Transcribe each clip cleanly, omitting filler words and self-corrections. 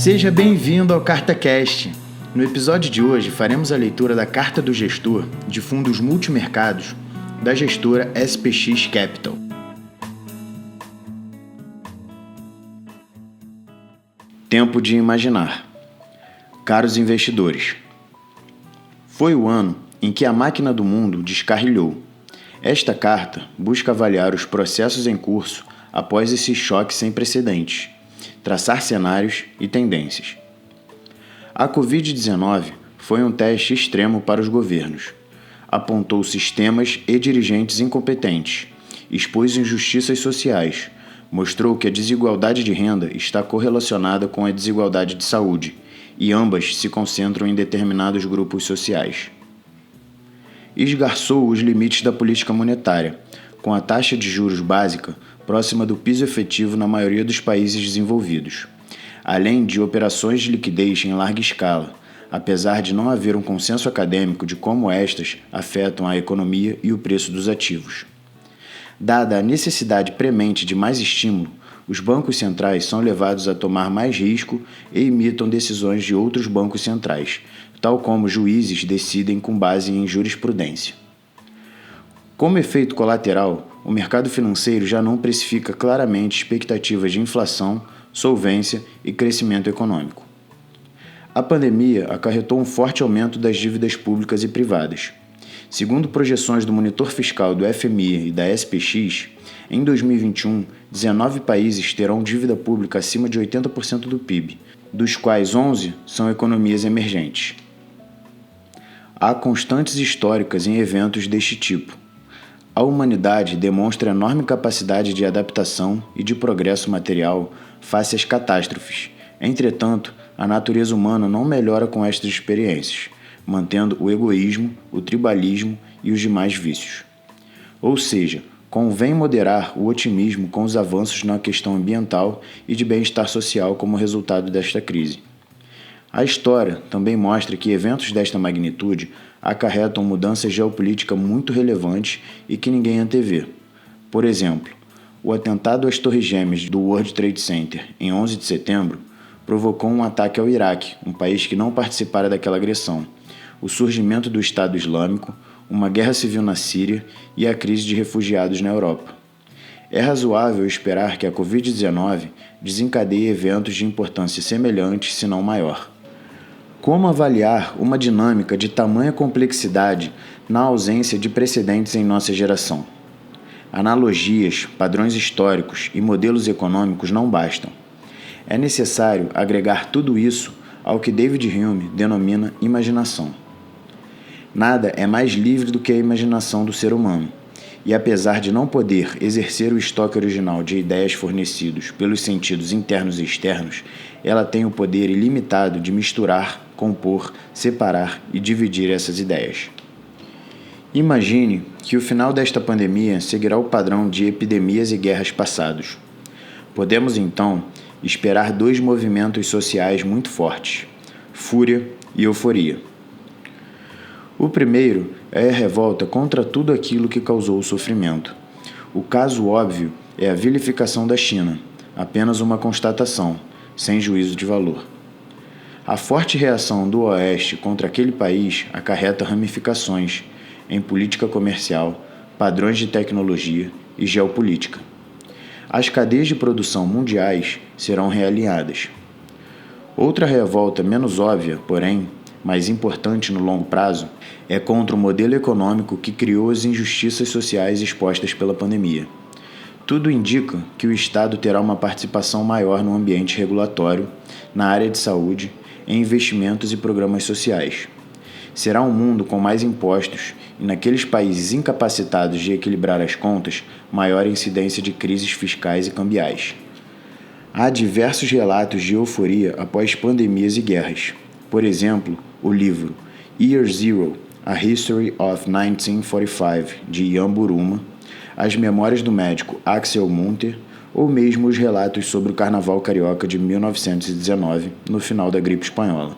Seja bem-vindo ao CartaCast. No episódio de hoje faremos a leitura da Carta do Gestor de Fundos Multimercados da gestora SPX Capital. Tempo de imaginar. Caros investidores, foi o ano em que a máquina do mundo descarrilhou. Esta carta busca avaliar os processos em curso após esse choque sem precedentes, traçar cenários e tendências. A Covid-19 foi um teste extremo para os governos. Apontou sistemas e dirigentes incompetentes, expôs injustiças sociais, mostrou que a desigualdade de renda está correlacionada com a desigualdade de saúde, e ambas se concentram em determinados grupos sociais. Esgarçou os limites da política monetária, com a taxa de juros básica próxima do piso efetivo na maioria dos países desenvolvidos, além de operações de liquidez em larga escala, apesar de não haver um consenso acadêmico de como estas afetam a economia e o preço dos ativos. Dada a necessidade premente de mais estímulo, os bancos centrais são levados a tomar mais risco e imitam decisões de outros bancos centrais, tal como juízes decidem com base em jurisprudência. Como efeito colateral, o mercado financeiro já não precifica claramente expectativas de inflação, solvência e crescimento econômico. A pandemia acarretou um forte aumento das dívidas públicas e privadas. Segundo projeções do monitor fiscal do FMI e da SPX, em 2021, 19 países terão dívida pública acima de 80% do PIB, dos quais 11 são economias emergentes. Há constantes históricas em eventos deste tipo. A humanidade demonstra enorme capacidade de adaptação e de progresso material face às catástrofes. Entretanto, a natureza humana não melhora com estas experiências, mantendo o egoísmo, o tribalismo e os demais vícios. Ou seja, convém moderar o otimismo com os avanços na questão ambiental e de bem-estar social como resultado desta crise. A história também mostra que eventos desta magnitude acarretam mudanças geopolíticas muito relevantes e que ninguém antevê. Por exemplo, o atentado às Torres Gêmeas do World Trade Center em 11 de setembro provocou um ataque ao Iraque, um país que não participara daquela agressão, o surgimento do Estado Islâmico, uma guerra civil na Síria e a crise de refugiados na Europa. É razoável esperar que a Covid-19 desencadeie eventos de importância semelhante, se não maior. Como avaliar uma dinâmica de tamanha complexidade na ausência de precedentes em nossa geração? Analogias, padrões históricos e modelos econômicos não bastam. É necessário agregar tudo isso ao que David Hume denomina imaginação. Nada é mais livre do que a imaginação do ser humano, e apesar de não poder exercer o estoque original de ideias fornecidos pelos sentidos internos e externos, ela tem o poder ilimitado de misturar, compor, separar e dividir essas ideias. Imagine que o final desta pandemia seguirá o padrão de epidemias e guerras passados. Podemos, então, esperar dois movimentos sociais muito fortes: fúria e euforia. O primeiro é a revolta contra tudo aquilo que causou o sofrimento. O caso óbvio é a vilificação da China, apenas uma constatação, sem juízo de valor. A forte reação do Oeste contra aquele país acarreta ramificações em política comercial, padrões de tecnologia e geopolítica. As cadeias de produção mundiais serão realinhadas. Outra revolta menos óbvia, porém, mais importante no longo prazo, é contra o modelo econômico que criou as injustiças sociais expostas pela pandemia. Tudo indica que o Estado terá uma participação maior no ambiente regulatório, na área de saúde, em investimentos e programas sociais. Será um mundo com mais impostos e, naqueles países incapacitados de equilibrar as contas, maior incidência de crises fiscais e cambiais. Há diversos relatos de euforia após pandemias e guerras. Por exemplo, o livro Year Zero, A History of 1945, de Ian Buruma, as memórias do médico Axel Munther, ou mesmo os relatos sobre o Carnaval Carioca de 1919, no final da gripe espanhola.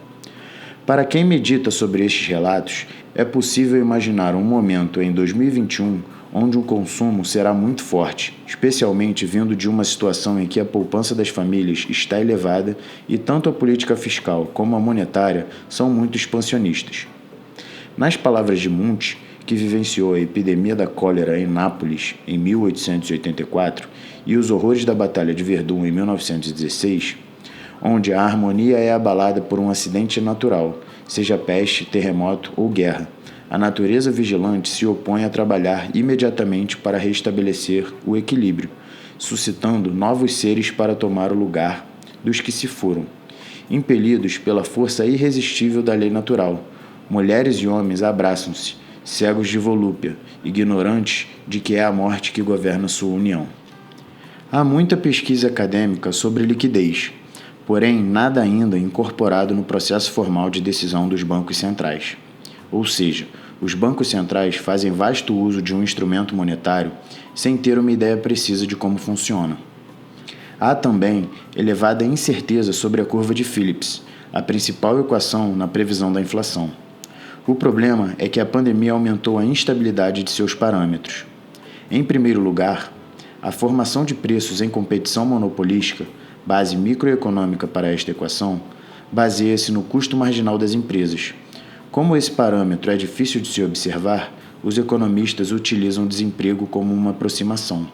Para quem medita sobre estes relatos, é possível imaginar um momento em 2021 onde o consumo será muito forte, especialmente vindo de uma situação em que a poupança das famílias está elevada e tanto a política fiscal como a monetária são muito expansionistas. Nas palavras de Munch, que vivenciou a epidemia da cólera em Nápoles em 1884 e os horrores da Batalha de Verdun em 1916, onde a harmonia é abalada por um acidente natural, seja peste, terremoto ou guerra, a natureza vigilante se opõe a trabalhar imediatamente para restabelecer o equilíbrio, suscitando novos seres para tomar o lugar dos que se foram, impelidos pela força irresistível da lei natural. Mulheres e homens abraçam-se, cegos de volúpia, ignorantes de que é a morte que governa sua união. Há muita pesquisa acadêmica sobre liquidez, porém nada ainda incorporado no processo formal de decisão dos bancos centrais. Ou seja, os bancos centrais fazem vasto uso de um instrumento monetário sem ter uma ideia precisa de como funciona. Há também elevada incerteza sobre a curva de Phillips, a principal equação na previsão da inflação. O problema é que a pandemia aumentou a instabilidade de seus parâmetros. Em primeiro lugar, a formação de preços em competição monopolística, base microeconômica para esta equação, baseia-se no custo marginal das empresas. Como esse parâmetro é difícil de se observar, os economistas utilizam o desemprego como uma aproximação.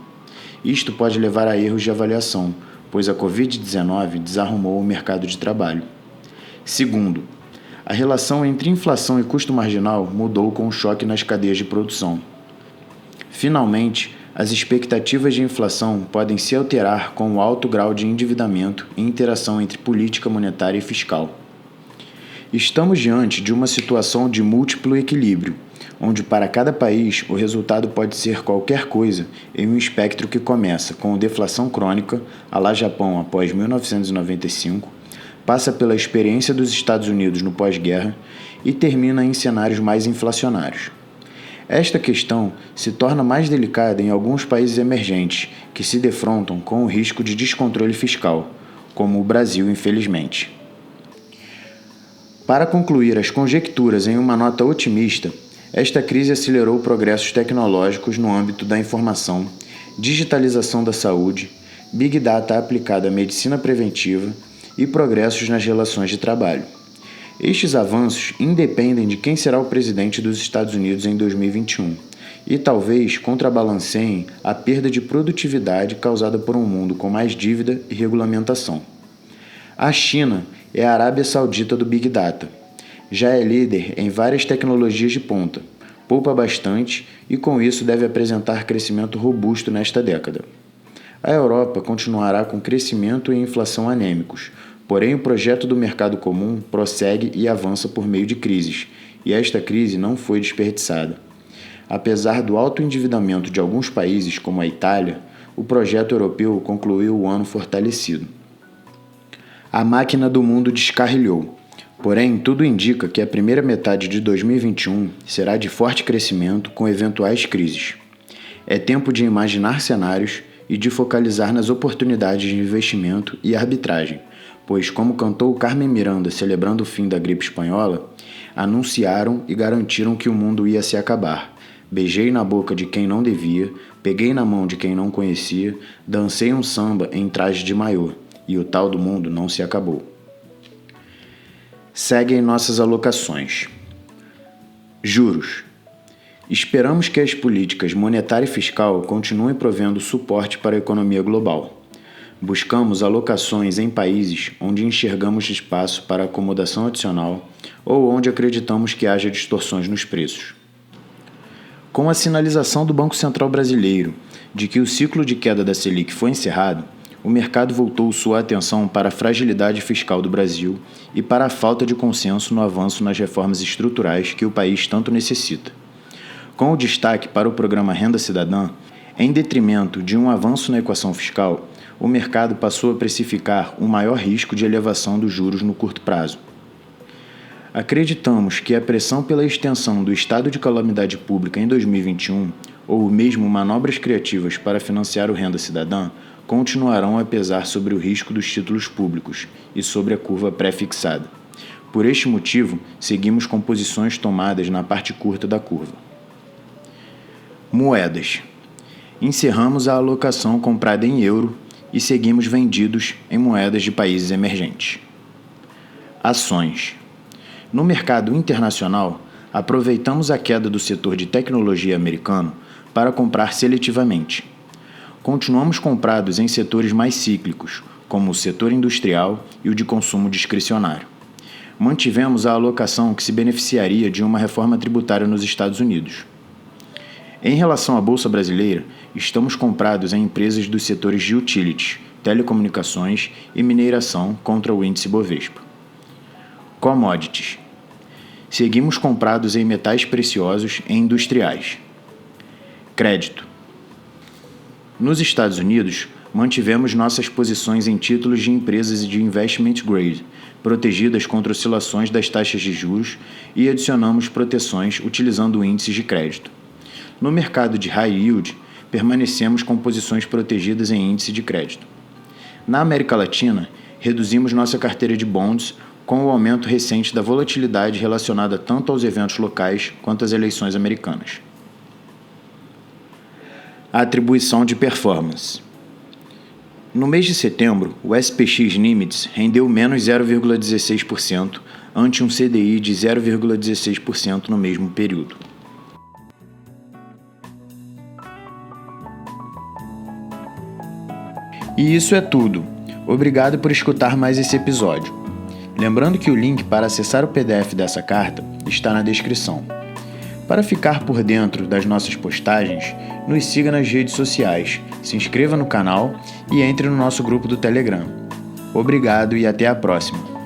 Isto pode levar a erros de avaliação, pois a Covid-19 desarrumou o mercado de trabalho. Segundo, a relação entre inflação e custo marginal mudou com o choque nas cadeias de produção. Finalmente, as expectativas de inflação podem se alterar com o alto grau de endividamento e interação entre política monetária e fiscal. Estamos diante de uma situação de múltiplo equilíbrio, onde para cada país o resultado pode ser qualquer coisa em um espectro que começa com deflação crônica, à la Japão após 1995, passa pela experiência dos Estados Unidos no pós-guerra e termina em cenários mais inflacionários. Esta questão se torna mais delicada em alguns países emergentes que se defrontam com o risco de descontrole fiscal, como o Brasil, infelizmente. Para concluir as conjecturas em uma nota otimista, esta crise acelerou progressos tecnológicos no âmbito da informação, digitalização da saúde, Big Data aplicada à medicina preventiva e progressos nas relações de trabalho. Estes avanços independem de quem será o presidente dos Estados Unidos em 2021 e talvez contrabalanceiem a perda de produtividade causada por um mundo com mais dívida e regulamentação. A China é a Arábia Saudita do Big Data. Já é líder em várias tecnologias de ponta, poupa bastante e com isso deve apresentar crescimento robusto nesta década. A Europa continuará com crescimento e inflação anêmicos, porém o projeto do mercado comum prossegue e avança por meio de crises, e esta crise não foi desperdiçada. Apesar do alto endividamento de alguns países, como a Itália, o projeto europeu concluiu o ano fortalecido. A máquina do mundo descarrilhou, porém tudo indica que a primeira metade de 2021 será de forte crescimento com eventuais crises. É tempo de imaginar cenários e de focalizar nas oportunidades de investimento e arbitragem, pois, como cantou Carmen Miranda celebrando o fim da gripe espanhola, anunciaram e garantiram que o mundo ia se acabar. Beijei na boca de quem não devia, peguei na mão de quem não conhecia, dancei um samba em traje de maiô, e o tal do mundo não se acabou. Seguem nossas alocações. Juros. Esperamos que as políticas monetária e fiscal continuem provendo suporte para a economia global. Buscamos alocações em países onde enxergamos espaço para acomodação adicional ou onde acreditamos que haja distorções nos preços. Com a sinalização do Banco Central Brasileiro de que o ciclo de queda da Selic foi encerrado, o mercado voltou sua atenção para a fragilidade fiscal do Brasil e para a falta de consenso no avanço nas reformas estruturais que o país tanto necessita. Com o destaque para o programa Renda Cidadã, em detrimento de um avanço na equação fiscal, o mercado passou a precificar um maior risco de elevação dos juros no curto prazo. Acreditamos que a pressão pela extensão do estado de calamidade pública em 2021, ou mesmo manobras criativas para financiar o Renda Cidadã, continuarão a pesar sobre o risco dos títulos públicos e sobre a curva pré-fixada. Por este motivo, seguimos com posições tomadas na parte curta da curva. Moedas. Encerramos a alocação comprada em euro e seguimos vendidos em moedas de países emergentes. Ações. No mercado internacional, aproveitamos a queda do setor de tecnologia americano para comprar seletivamente. Continuamos comprados em setores mais cíclicos, como o setor industrial e o de consumo discricionário. Mantivemos a alocação que se beneficiaria de uma reforma tributária nos Estados Unidos. Em relação à Bolsa Brasileira, estamos comprados em empresas dos setores de utilities, telecomunicações e mineração contra o índice Bovespa. Commodities. Seguimos comprados em metais preciosos e industriais. Crédito. Nos Estados Unidos, mantivemos nossas posições em títulos de empresas de investment grade, protegidas contra oscilações das taxas de juros, e adicionamos proteções utilizando índices de crédito. No mercado de high yield, permanecemos com posições protegidas em índice de crédito. Na América Latina, reduzimos nossa carteira de bonds com o aumento recente da volatilidade relacionada tanto aos eventos locais quanto às eleições americanas. A atribuição de performance. No mês de setembro, o SPX Nimitz rendeu menos 0,16% ante um CDI de 0,16% no mesmo período. E isso é tudo. Obrigado por escutar mais esse episódio. Lembrando que o link para acessar o PDF dessa carta está na descrição. Para ficar por dentro das nossas postagens, nos siga nas redes sociais, se inscreva no canal e entre no nosso grupo do Telegram. Obrigado e até a próxima!